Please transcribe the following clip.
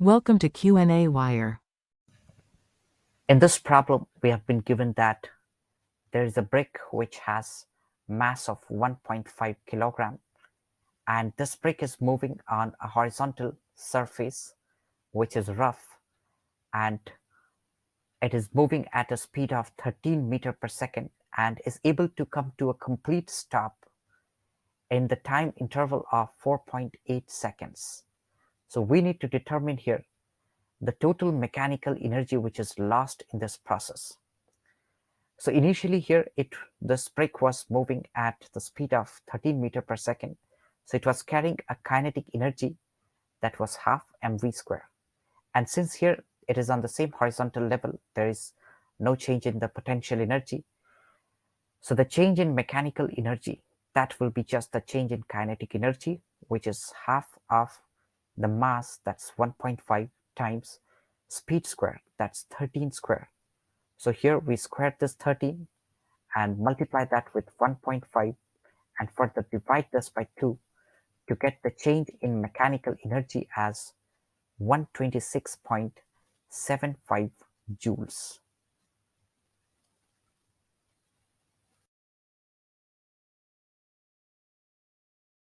Welcome to qnawire. In this problem, we have been given that there is a brick which has mass of 1.5 kilogram, and this brick is moving on a horizontal surface which is rough, and it is moving at a speed of 13 meter per second and is able to come to a complete stop in the time interval of 4.8 seconds. So we need to determine here the total mechanical energy which is lost in this process. So initially here, this brick was moving at the speed of 13 meter per second. So it was carrying a kinetic energy that was half mv square. And since here it is on the same horizontal level, there is no change in the potential energy. So the change in mechanical energy, that will be just the change in kinetic energy, which is half of the mass, that's 1.5 times speed square, that's 13 square. So here we squared this 13 and multiply that with 1.5 and further divide this by 2 to get the change in mechanical energy as 126.75 joules.